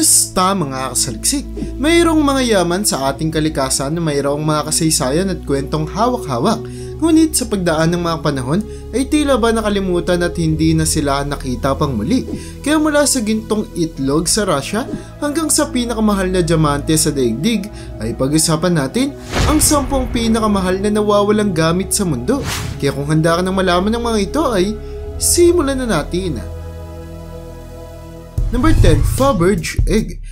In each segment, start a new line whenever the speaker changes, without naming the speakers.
Kamusta mga kasaliksik? Mayroong mga yaman sa ating kalikasan na mayroong mga kasaysayan at kwentong hawak-hawak. Ngunit sa pagdaan ng mga panahon ay tila ba nakalimutan at hindi na sila nakita pang muli. Kaya mula sa gintong itlog sa Russia hanggang sa pinakamahal na diamante sa daigdig ay pag-usapan natin ang 10 pinakamahal na nawawalang gamit sa mundo. Kaya kung handa ka nang malaman ng mga ito ay simulan na natin. Number 10, Faberge egg.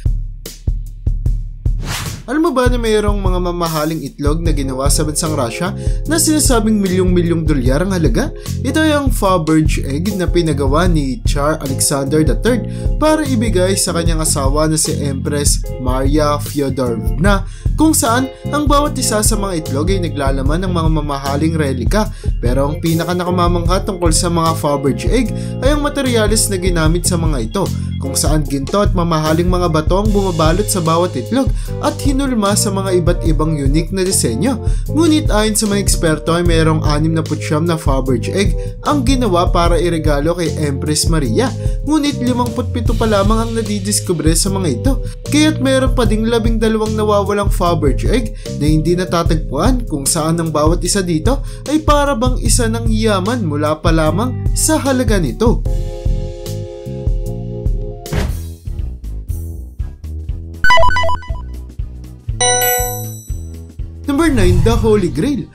Alam mo ba na mayroong mga mamahaling itlog na ginawa sa bansang Russia na sinasabing milyong-milyong dolyar ang halaga? Ito ay ang Faberge egg na pinagawa ni Tsar Alexander III para ibigay sa kanyang asawa na si Empress Maria Fyodorovna, kung saan ang bawat isa sa mga itlog ay naglalaman ng mga mamahaling relika. Pero ang pinaka nakamamangha tungkol sa mga Faberge egg ay ang materyales na ginamit sa mga ito, kung saan ginto at mamahaling mga bato ang bumabalot sa bawat itlog at hinulma sa mga iba't ibang unique na disenyo. Ngunit ayon sa mga eksperto ay mayroong 69 na Faberge egg ang ginawa para iregalo kay Empress Maria. Ngunit 57 pa lamang ang nadidiskubre sa mga ito. Kaya't mayroon pa ding 12 nawawalang Faberge egg na hindi natatagpuan, kung saan ang bawat isa dito ay para bang isa ng yaman mula pa lamang sa halaga nito. Number 9, the Holy Grail.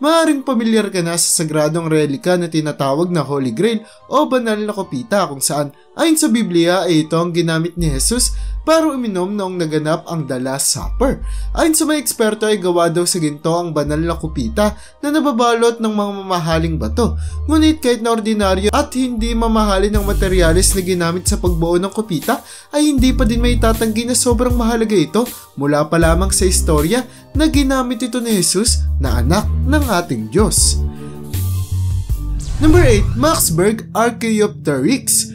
Maaaring pamilyar ka na sa sagradong relika na tinatawag na Holy Grail o banal na kopita, kung saan ayon sa Biblia ay ito ang ginamit ni Jesus para uminom noong naganap ang The Last Supper. Ayon sa mga eksperto ay gawa daw sa ginto ang banal na kopita na nababalot ng mga mamahaling bato. Ngunit kahit na ordinaryo at hindi mamahalin ng materyales na ginamit sa pagbuo ng kopita ay hindi pa din may tatanggi na sobrang mahalaga ito mula pa lamang sa istorya na ginamit ito ni Jesus na anak ng ating Diyos. Number 8, Maxberg Archaeopteryx.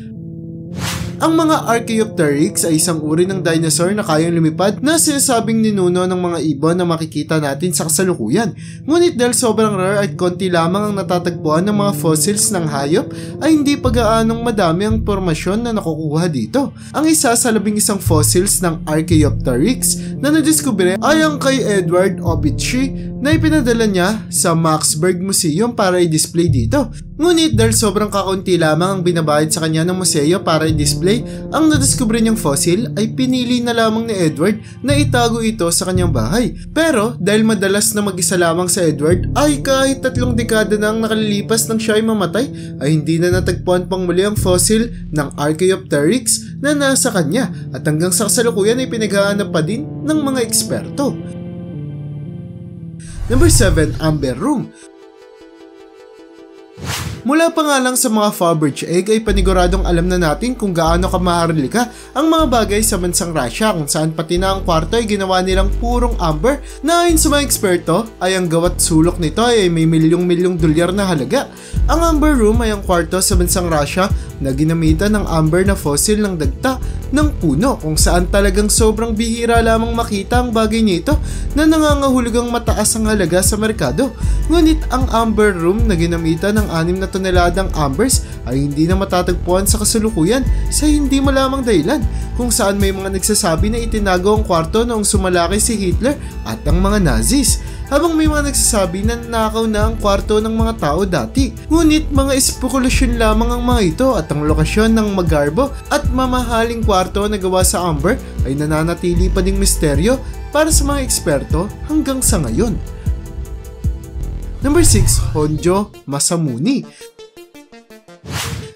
Ang mga Archaeopteryx ay isang uri ng dinosaur na kayang lumipad na sinasabing ninuno ng mga ibon na makikita natin sa kasalukuyan. Ngunit dahil sobrang rare at konti lamang ang natatagpuan ng mga fossils ng hayop ay hindi pa gaanong madami ang pormasyon na nakukuha dito. Ang isa sa 11 fossils ng Archaeopteryx na nadiskubre ay ang kay Edward Obici na ipinadala niya sa Maxberg Museum para i-display dito. Ngunit dahil sobrang kakaunti lamang ang binabayad sa kanya ng museo para i-display ang nadiskubre niyang fossil, ay pinili na lamang ni Edward na itago ito sa kanyang bahay. Pero dahil madalas na mag-isa lamang sa Edward ay kahit 3 dekada na ang nakalilipas nang siya ay mamatay, ay hindi na natagpuan pang muli ang fossil ng Archaeopteryx na nasa kanya, at hanggang sa kasalukuyan ay pinaghahanap pa din ng mga eksperto. Number 7, Amber Room. Mula pa nga lang sa mga Faberge egg ay paniguradong alam na natin kung gaano kamaharlika ang mga bagay sa bansang Russia, kung saan pati na ang kwarto ay ginawa nilang purong amber na ayon sa mga eksperto ay ang gawat sulok nito ay may milyong-milyong dolyar na halaga. Ang Amber Room ay ang kwarto sa bansang Russia na ginamitan ng amber na fossil ng dagta ng puno, kung saan talagang sobrang bihira lamang makita ang bagay nito na nangangahulugang mataas ang halaga sa merkado. Ngunit ang Amber Room na ginamitan ng 6 na toneladang ambers ay hindi na matatagpuan sa kasulukuyan sa hindi malamang dahilan, kung saan may mga nagsasabi na itinago ang kwarto noong sumalaki si Hitler at ang mga Nazis, habang may mga nagsasabi na nanakaw na ang kwarto ng mga tao dati. Ngunit mga espekulasyon lamang ang mga ito, at ang lokasyon ng magarbo at mamahaling kwarto na gawa sa amber ay nananatili pa ding misteryo para sa mga eksperto hanggang sa ngayon. Number 6, Honjo Masamune.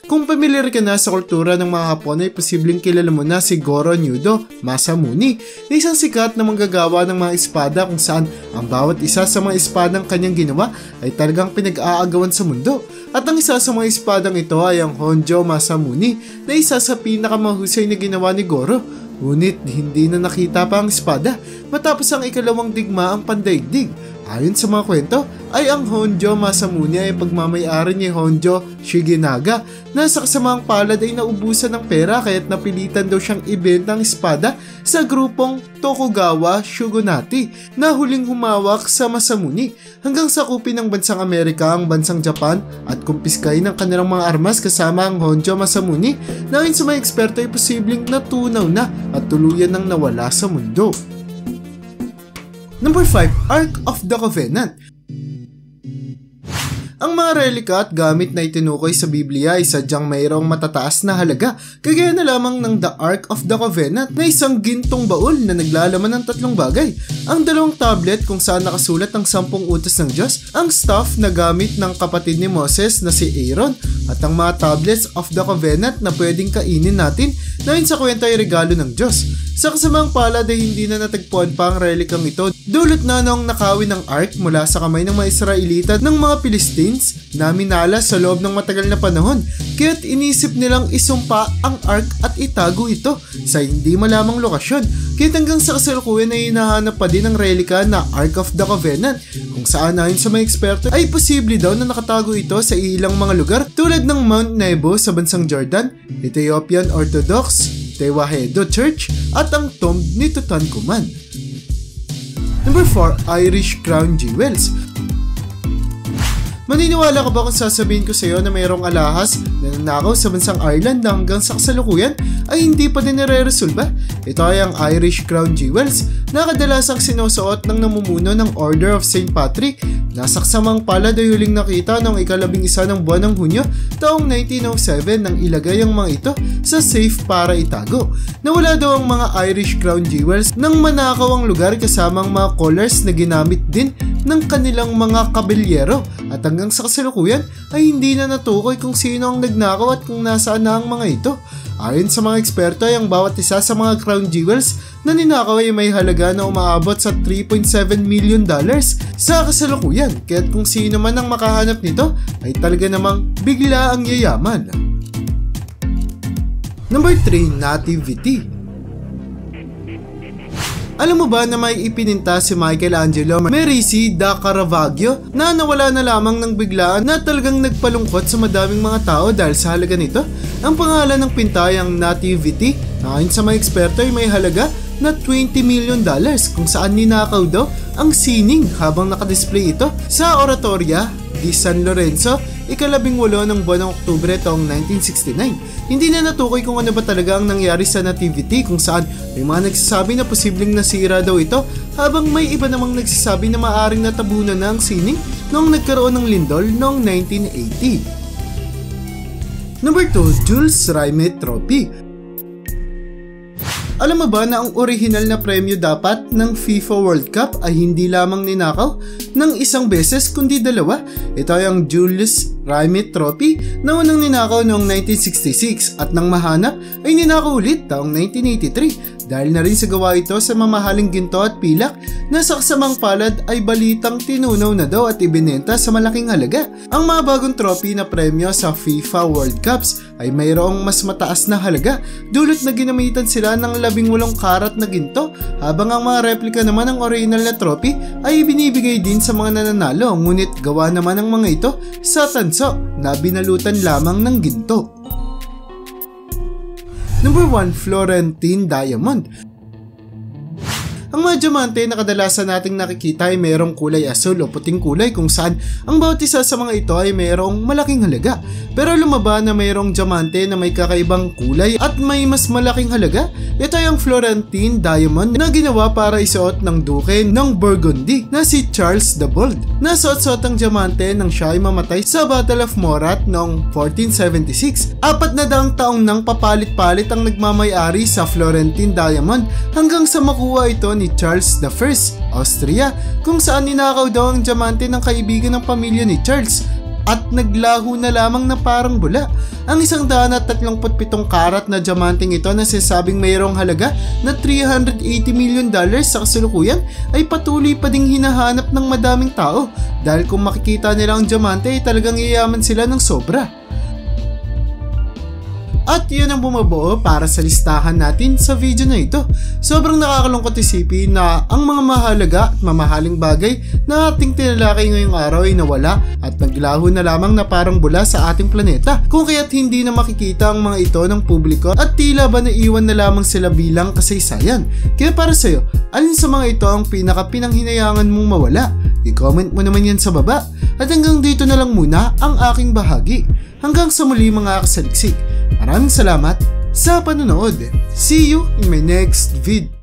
Kung pamilyar ka na sa kultura ng mga Hapon ay posibleng kilala mo na si Goro Nyudo Masamune, na isang sikat na manggagawa ng mga espada, kung saan ang bawat isa sa mga espadang kanyang ginawa ay talagang pinag-aagawan sa mundo. At ang isa sa mga espadang ito ay ang Honjo Masamune, na isa sa pinakamahusay na ginawa ni Goro. Ngunit hindi na nakita pa ang espada matapos ang ikalawang digmaang pandaigdig. Ayon sa mga kwento, ay ang Honjo Masamune ay pagmamayari ni Honjo Shigenaga na sa kasamang palad ay naubusan ng pera kaya't napilitan daw siyang ibenta ang espada sa grupong Tokugawa Shogunate na huling humawak sa Masamune hanggang sakupin ng bansang Amerika ang bansang Japan at kumpiskay ng kanilang mga armas kasama ang Honjo Masamune na ayon sa mga eksperto ay posibleng natunaw na at tuluyan nang nawala sa mundo. Number 5. Ark of the Covenant. Ang mga relika at gamit na itinukoy sa Biblia ay sadyang mayroong matataas na halaga, kagaya na lamang ng The Ark of the Covenant na isang gintong baul na naglalaman ng 3 bagay. Ang 2 tablet kung saan nakasulat ang 10 utos ng Diyos, ang staff na gamit ng kapatid ni Moses na si Aaron, at ang mga tablets of the Covenant na pwedeng kainin natin na sa kwento ay regalo ng Diyos. Sa kasamang palad ay hindi na natagpuan pa ang relikang ito, dulot na noong nakawin ng Ark mula sa kamay ng mga Israelita ng mga Philistines na minala sa loob ng matagal na panahon, kaya't inisip nilang isumpa ang Ark at itago ito sa hindi malamang lokasyon. Kaya't hanggang sa kasalukuyan ay hinahanap pa din ang relika na Ark of the Covenant, kung saan ayon sa mga eksperto ay posible daw na nakatago ito sa ilang mga lugar tulad ng Mount Nebo sa bansang Jordan, Ethiopian Orthodox Tewahedo Church at ang tomb ni Tutankhamun. Number 4. Irish Crown Jewels. Maniniwala ka ba kung sasabihin ko sa iyo na mayroong alahas na nanakaw sa bansang Ireland na hanggang sa kasalukuyan ay hindi pa din nare-resolba? Ito ay ang Irish Crown Jewels na kadalasang sinusuot ng namumuno ng Order of St. Patrick na sa kasamang palad ay huling nakita noong 11 ng buwan ng Hunyo taong 1907 nang ilagay ang mga ito sa safe para itago. Nawala daw ang mga Irish Crown Jewels nang manakaw ang lugar kasamang mga collars na ginamit din ng kanilang mga kabilyero, at hanggang sa kasalukuyan ay hindi na natukoy kung sino ang nagnakaw at kung nasaan na ang mga ito. Ayon sa mga eksperto ay ang bawat isa sa mga crown jewels na ninakaw ay may halaga na umaabot sa $3.7 million sa kasalukuyan, kaya't kung sino man ang makahanap nito ay talaga namang bigla ang yayaman. Number 3. Nativity. Alam mo ba na may ipininta si Michelangelo Merisi da Caravaggio na nawala na lamang ng biglaan na talagang nagpalungkot sa madaming mga tao dahil sa halaga nito? Ang pangalan ng pinta ay ang Nativity na ayon sa mga eksperto ay may halaga na $20 million kung saan ninakaw daw ang sining habang nakadisplay ito sa Oratoria di San Lorenzo, 18 ng buwan ng Oktubre taong 1969. Hindi na natukoy kung ano ba talaga ang nangyari sa Nativity, kung saan may mga nagsasabi na posibleng nasira daw ito habang may iba namang nagsasabi na maaaring natabunan na ang sining noong nagkaroon ng lindol noong 1980. Number 2. Jules Rimet Trophy. Alam mo ba na ang orihinal na premyo dapat ng FIFA World Cup ay hindi lamang ninakaw ng isang beses kundi 2? Ito ay ang Jules Rimet Trophy na unang ninakaw noong 1966 at nang mahanap ay ninakaw ulit taong 1983 dahil na rin sa gawa ito sa mamahaling ginto at pilak na sa kasamang palad ay balitang tinunaw na daw at ibinenta sa malaking halaga. Ang mga bagong trophy na premyo sa FIFA World Cups ay mayroong mas mataas na halaga dulot na ginamitan sila ng 18 karat na ginto, habang ang mga replika naman ng original na trophy ay binibigay din sa mga nananalo, ngunit gawa naman ng mga ito sa tanso na binalutan lamang ng ginto. Number 1. Florentine Diamond. Ang mga diamante na kadalasan nating nakikita ay mayroong kulay asul o puting kulay, kung saan ang bawat isa sa mga ito ay mayroong malaking halaga. Pero alam mo ba na mayroong diamante na may kakaibang kulay at may mas malaking halaga? Ito ay ang Florentine Diamond na ginawa para isuot ng duke ng Burgundy na si Charles the Bold. Nasuot-suot ang diamante nang siya ay mamatay sa Battle of Morat noong 1476. 400 taong nang papalit-palit ang nagmamayari sa Florentine Diamond hanggang sa makuha ito ni Charles I, Austria, kung saan ninakaw daw ang diamante ng kaibigan ng pamilya ni Charles at naglaho na lamang na parang bula. Ang 137 karat na diamanting ito na sinasabing mayroong halaga na $380 million sa kasalukuyan ay patuloy pa ding hinahanap ng madaming tao dahil kung makikita nila ang diamante ay talagang yayaman sila ng sobra. At yun ang bumubuo para sa listahan natin sa video na ito. Sobrang nakakalungkot isipin na ang mga mahalaga at mamahaling bagay na ating tinalakay ngayong araw ay nawala at naglaho na lamang na parang bula sa ating planeta. Kung kaya't hindi na makikita ang mga ito ng publiko at tila ba naiwan na lamang sila bilang kasaysayan. Kaya para sa'yo, alin sa mga ito ang pinaka-pinanghinayangan mong mawala? I-comment mo naman yan sa baba. At hanggang dito na lang muna ang aking bahagi. Hanggang sa muli mga kasaliksik. Maraming salamat sa panonood. See you in my next vid.